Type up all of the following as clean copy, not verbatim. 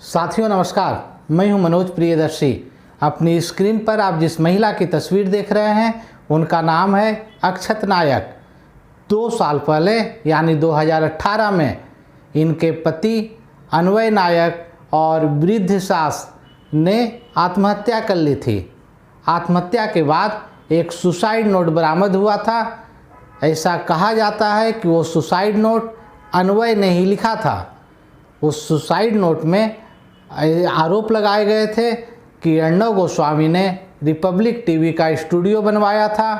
साथियों नमस्कार, मैं हूं मनोज प्रियदर्शी। अपनी स्क्रीन पर आप जिस महिला की तस्वीर देख रहे हैं उनका नाम है अक्षत नायक। 2 साल पहले यानी 2018 में इनके पति अन्वय नायक और वृद्ध सास ने आत्महत्या कर ली थी। आत्महत्या के बाद एक सुसाइड नोट बरामद हुआ था। ऐसा कहा जाता है कि वो सुसाइड नोट अन्वय ने ही लिखा था। उस सुसाइड नोट में आरोप लगाए गए थे कि अर्णव गोस्वामी ने रिपब्लिक टीवी का स्टूडियो बनवाया था।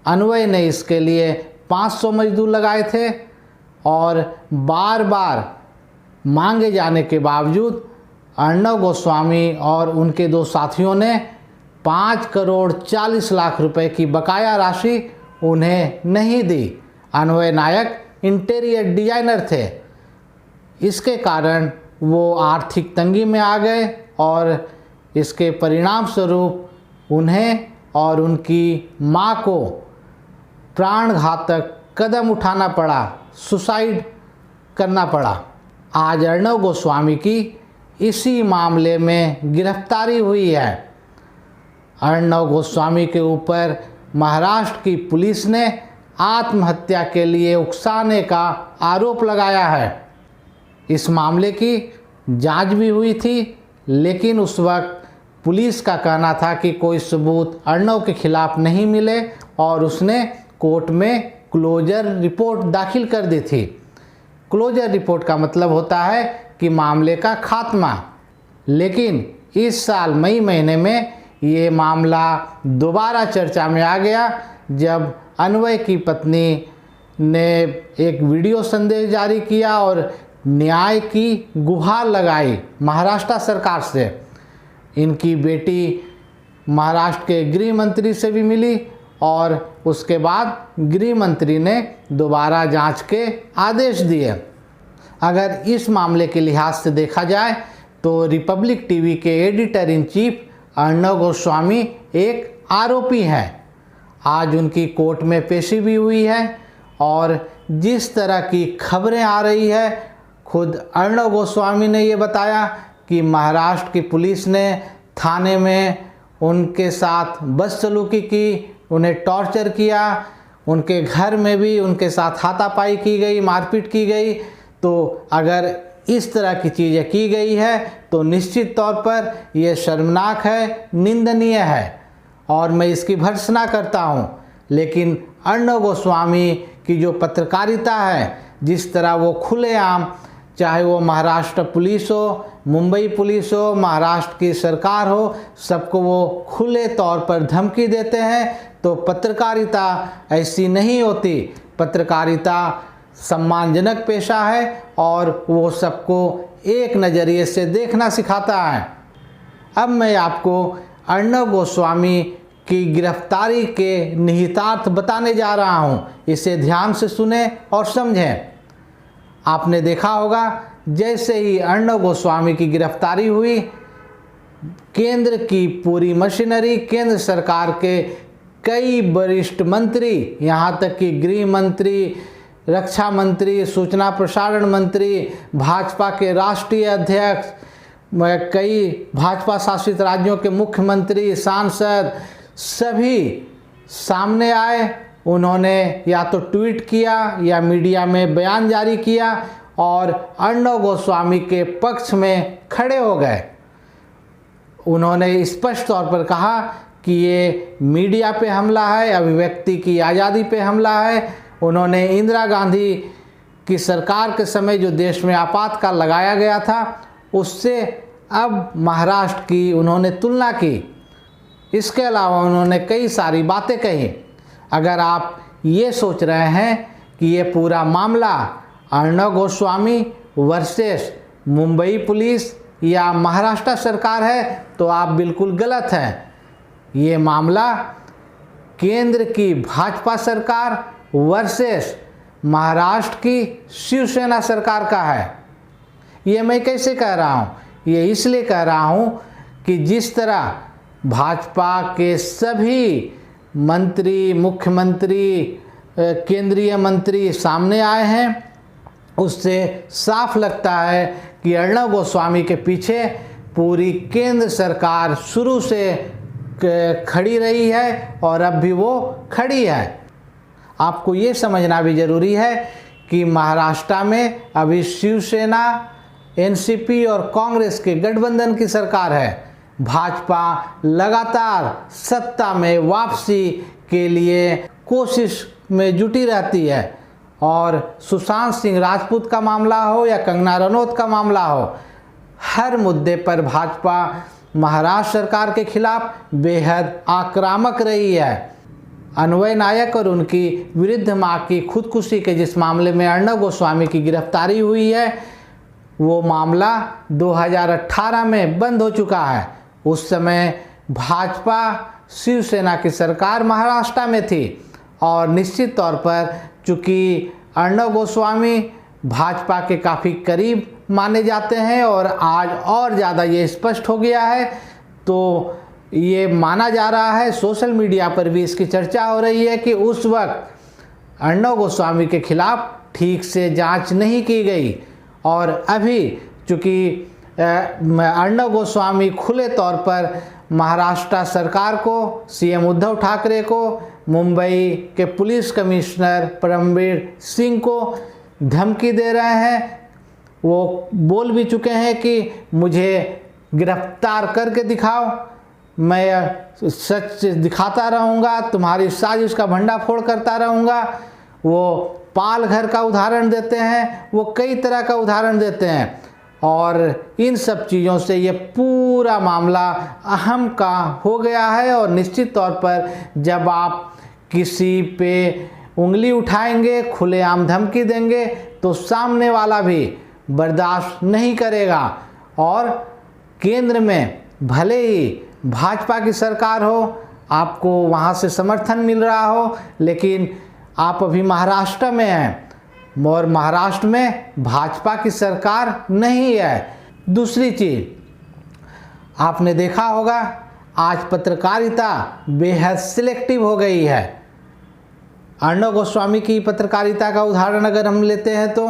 अन्वय ने इसके लिए 500 मजदूर लगाए थे और बार बार मांगे जाने के बावजूद अर्णव गोस्वामी और उनके 2 साथियों ने 5 करोड़ 40 लाख रुपए की बकाया राशि उन्हें नहीं दी। अन्वय नायक इंटीरियर डिजाइनर थे। इसके कारण वो आर्थिक तंगी में आ गए और इसके परिणाम स्वरूप उन्हें और उनकी मां को प्राणघातक कदम उठाना पड़ा, सुसाइड करना पड़ा। आज अर्णव गोस्वामी की इसी मामले में गिरफ्तारी हुई है। अर्णव गोस्वामी के ऊपर महाराष्ट्र की पुलिस ने आत्महत्या के लिए उकसाने का आरोप लगाया है। इस मामले की जांच भी हुई थी, लेकिन उस वक्त पुलिस का कहना था कि कोई सबूत अर्णव के खिलाफ नहीं मिले और उसने कोर्ट में क्लोजर रिपोर्ट दाखिल कर दी थी। क्लोजर रिपोर्ट का मतलब होता है कि मामले का खात्मा। लेकिन इस साल मई महीने में ये मामला दोबारा चर्चा में आ गया जब अन्वय की पत्नी ने एक वीडियो संदेश जारी किया और न्याय की गुहार लगाई महाराष्ट्र सरकार से। इनकी बेटी महाराष्ट्र के गृह मंत्री से भी मिली और उसके बाद गृह मंत्री ने दोबारा जांच के आदेश दिए। अगर इस मामले के लिहाज से देखा जाए तो रिपब्लिक टीवी के editor in chief Arnab Goswami एक आरोपी हैं। आज उनकी कोर्ट में पेशी भी हुई है और जिस तरह की खबरें आ रही है, खुद अर्णव गोस्वामी ने ये बताया कि महाराष्ट्र की पुलिस ने थाने में उनके साथ बदसलूकी की, उन्हें टॉर्चर किया, उनके घर में भी उनके साथ हाथापाई की गई, मारपीट की गई। तो अगर इस तरह की चीज़ें की गई है तो निश्चित तौर पर यह शर्मनाक है, निंदनीय है और मैं इसकी भर्त्सना करता हूँ। लेकिन अर्णव गोस्वामी की जो पत्रकारिता है, जिस तरह वो खुलेआम, चाहे वो महाराष्ट्र पुलिस हो, मुंबई पुलिस हो, महाराष्ट्र की सरकार हो, सबको वो खुले तौर पर धमकी देते हैं, तो पत्रकारिता ऐसी नहीं होती। पत्रकारिता सम्मानजनक पेशा है और वो सबको एक नज़रिए से देखना सिखाता है। अब मैं आपको अर्णव गोस्वामी की गिरफ्तारी के निहितार्थ बताने जा रहा हूँ। इसे ध्यान से सुने और समझें। आपने देखा होगा जैसे ही अर्णव गोस्वामी की गिरफ्तारी हुई, केंद्र की पूरी मशीनरी, केंद्र सरकार के कई वरिष्ठ मंत्री, यहाँ तक कि गृह मंत्री, रक्षा मंत्री, सूचना प्रसारण मंत्री, भाजपा के राष्ट्रीय अध्यक्ष, कई भाजपा शासित राज्यों के मुख्यमंत्री, सांसद, सभी सामने आए। उन्होंने या तो ट्वीट किया या मीडिया में बयान जारी किया और अर्णव गोस्वामी के पक्ष में खड़े हो गए। उन्होंने स्पष्ट तौर पर कहा कि ये मीडिया पे हमला है, अभिव्यक्ति की आज़ादी पे हमला है। उन्होंने इंदिरा गांधी की सरकार के समय जो देश में आपातकाल लगाया गया था, उससे अब महाराष्ट्र की उन्होंने तुलना की। इसके अलावा उन्होंने कई सारी बातें कही। अगर आप ये सोच रहे हैं कि ये पूरा मामला अर्णव गोस्वामी वर्सेस मुंबई पुलिस या महाराष्ट्र सरकार है तो आप बिल्कुल गलत हैं। ये मामला केंद्र की भाजपा सरकार वर्सेस महाराष्ट्र की शिवसेना सरकार का है। ये मैं कैसे कह रहा हूँ? ये इसलिए कह रहा हूँ कि जिस तरह भाजपा के सभी मंत्री, मुख्यमंत्री, केंद्रीय मंत्री सामने आए हैं, उससे साफ लगता है कि अर्णव गोस्वामी के पीछे पूरी केंद्र सरकार शुरू से खड़ी रही है और अब भी वो खड़ी है। आपको ये समझना भी ज़रूरी है कि महाराष्ट्र में अभी शिवसेना, एनसीपी और कांग्रेस के गठबंधन की सरकार है। भाजपा लगातार सत्ता में वापसी के लिए कोशिश में जुटी रहती है और सुशांत सिंह राजपूत का मामला हो या कंगना रनौत का मामला हो, हर मुद्दे पर भाजपा महाराष्ट्र सरकार के खिलाफ बेहद आक्रामक रही है। अन्वय नायक और उनकी विरुद्ध मां की खुदकुशी के जिस मामले में अर्णव गोस्वामी की गिरफ्तारी हुई है, वो मामला 2018 में बंद हो चुका है। उस समय भाजपा शिवसेना की सरकार महाराष्ट्र में थी और निश्चित तौर पर चूँकि अर्णव गोस्वामी भाजपा के काफ़ी करीब माने जाते हैं और आज और ज़्यादा ये स्पष्ट हो गया है, तो ये माना जा रहा है, सोशल मीडिया पर भी इसकी चर्चा हो रही है कि उस वक्त अर्णव गोस्वामी के खिलाफ ठीक से जांच नहीं की गई और अभी चूँकि अर्णव गोस्वामी खुले तौर पर महाराष्ट्र सरकार को, सीएम उद्धव ठाकरे को, मुंबई के पुलिस कमिश्नर परमवीर सिंह को धमकी दे रहे हैं। वो बोल भी चुके हैं कि मुझे गिरफ्तार करके दिखाओ, मैं सच दिखाता रहूँगा, तुम्हारी साजिश का भंडाफोड़ करता रहूँगा। वो पाल घर का उदाहरण देते हैं, वो कई तरह का उदाहरण देते हैं और इन सब चीज़ों से ये पूरा मामला अहम का हो गया है। और निश्चित तौर पर जब आप किसी पे उंगली उठाएंगे, खुलेआम धमकी देंगे, तो सामने वाला भी बर्दाश्त नहीं करेगा। और केंद्र में भले ही भाजपा की सरकार हो, आपको वहाँ से समर्थन मिल रहा हो, लेकिन आप अभी महाराष्ट्र में हैं और महाराष्ट्र में भाजपा की सरकार नहीं है। दूसरी चीज़ आपने देखा होगा, आज पत्रकारिता बेहद सिलेक्टिव हो गई है। अर्णव गोस्वामी की पत्रकारिता का उदाहरण अगर हम लेते हैं तो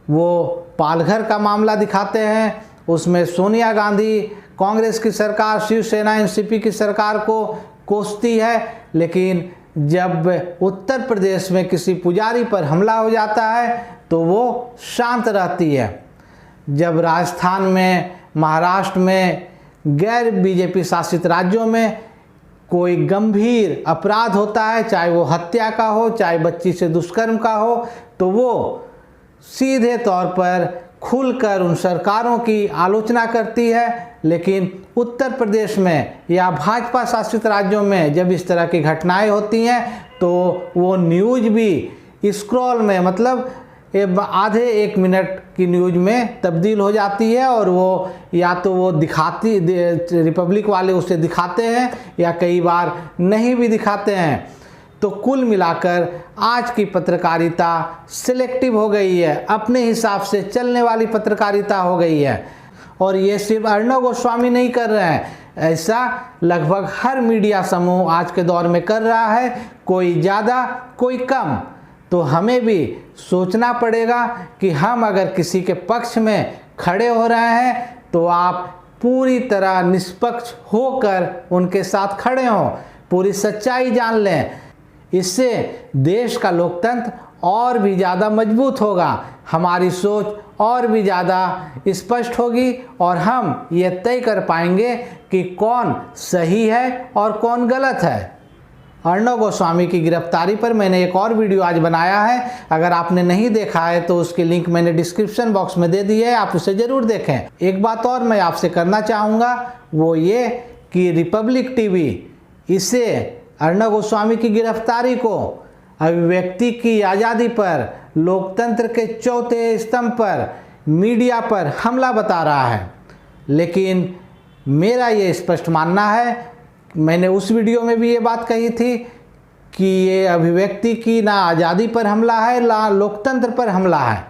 वो पालघर का मामला दिखाते हैं, उसमें सोनिया गांधी कांग्रेस की सरकार, शिवसेना, एनसीपी की सरकार को कोसती है, लेकिन जब उत्तर प्रदेश में किसी पुजारी पर हमला हो जाता है तो वो शांत रहती है। जब राजस्थान में, महाराष्ट्र में, गैर बीजेपी शासित राज्यों में कोई गंभीर अपराध होता है, चाहे वो हत्या का हो, चाहे बच्ची से दुष्कर्म का हो, तो वो सीधे तौर पर खुलकर उन सरकारों की आलोचना करती है। लेकिन उत्तर प्रदेश में या भाजपा शासित राज्यों में जब इस तरह की घटनाएं होती हैं तो वो न्यूज़ भी स्क्रॉल में, मतलब आधे 1 मिनट की न्यूज़ में तब्दील हो जाती है और वो या तो वो दिखाती, रिपब्लिक वाले उसे दिखाते हैं या कई बार नहीं भी दिखाते हैं। तो कुल मिलाकर आज की पत्रकारिता सिलेक्टिव हो गई है, अपने हिसाब से चलने वाली पत्रकारिता हो गई है। और ये सिर्फ अर्णव गोस्वामी नहीं कर रहे हैं, ऐसा लगभग हर मीडिया समूह आज के दौर में कर रहा है, कोई ज़्यादा कोई कम। तो हमें भी सोचना पड़ेगा कि हम अगर किसी के पक्ष में खड़े हो रहे हैं तो आप पूरी तरह निष्पक्ष होकर उनके साथ खड़े हों, पूरी सच्चाई जान लें। इससे देश का लोकतंत्र और भी ज़्यादा मजबूत होगा, हमारी सोच और भी ज़्यादा स्पष्ट होगी और हम ये तय कर पाएंगे कि कौन सही है और कौन गलत है। अर्णव गोस्वामी की गिरफ्तारी पर मैंने एक और वीडियो आज बनाया है, अगर आपने नहीं देखा है तो उसकी लिंक मैंने डिस्क्रिप्शन बॉक्स में दे दी है, आप उसे ज़रूर देखें। एक बात और मैं आपसे करना चाहूँगा, वो ये कि रिपब्लिक टीवी इसे अर्णव गोस्वामी की गिरफ्तारी को अभिव्यक्ति की आज़ादी पर, लोकतंत्र के चौथे स्तंभ पर, मीडिया पर हमला बता रहा है। लेकिन मेरा ये स्पष्ट मानना है, मैंने उस वीडियो में भी ये बात कही थी कि ये अभिव्यक्ति की ना आज़ादी पर हमला है ना लोकतंत्र पर हमला है।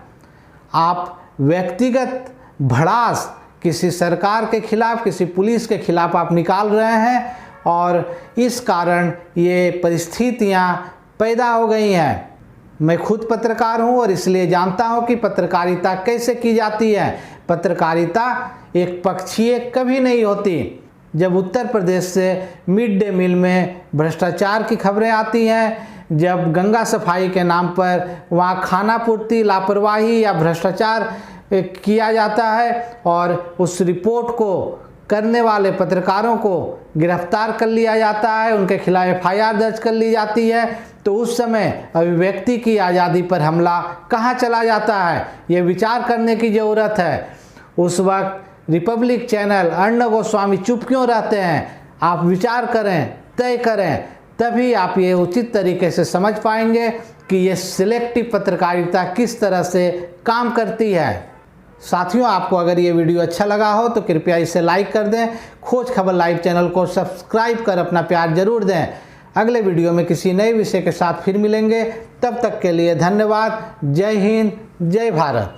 आप व्यक्तिगत भड़ास किसी सरकार के खिलाफ, किसी पुलिस के खिलाफ आप निकाल रहे हैं और इस कारण ये परिस्थितियाँ पैदा हो गई हैं। मैं खुद पत्रकार हूँ और इसलिए जानता हूँ कि पत्रकारिता कैसे की जाती है। पत्रकारिता एक पक्षीय कभी नहीं होती। जब उत्तर प्रदेश से मिड डे मील में भ्रष्टाचार की खबरें आती हैं, जब गंगा सफाई के नाम पर वहाँ खाना पूर्ति, लापरवाही या भ्रष्टाचार किया जाता है और उस रिपोर्ट को करने वाले पत्रकारों को गिरफ्तार कर लिया जाता है, उनके खिलाफ FIR दर्ज कर ली जाती है, तो उस समय अभिव्यक्ति की आज़ादी पर हमला कहाँ चला जाता है, ये विचार करने की ज़रूरत है। उस वक्त रिपब्लिक चैनल, अर्णव गोस्वामी चुप क्यों रहते हैं? आप विचार करें, तय करें, तभी आप ये उचित तरीके से समझ पाएंगे कि ये सिलेक्टिव पत्रकारिता किस तरह से काम करती है। साथियों, आपको अगर ये वीडियो अच्छा लगा हो तो कृपया इसे लाइक कर दें। खोज खबर लाइव चैनल को सब्सक्राइब कर अपना प्यार जरूर दें। अगले वीडियो में किसी नए विषय के साथ फिर मिलेंगे। तब तक के लिए धन्यवाद। जय हिंद, जय भारत।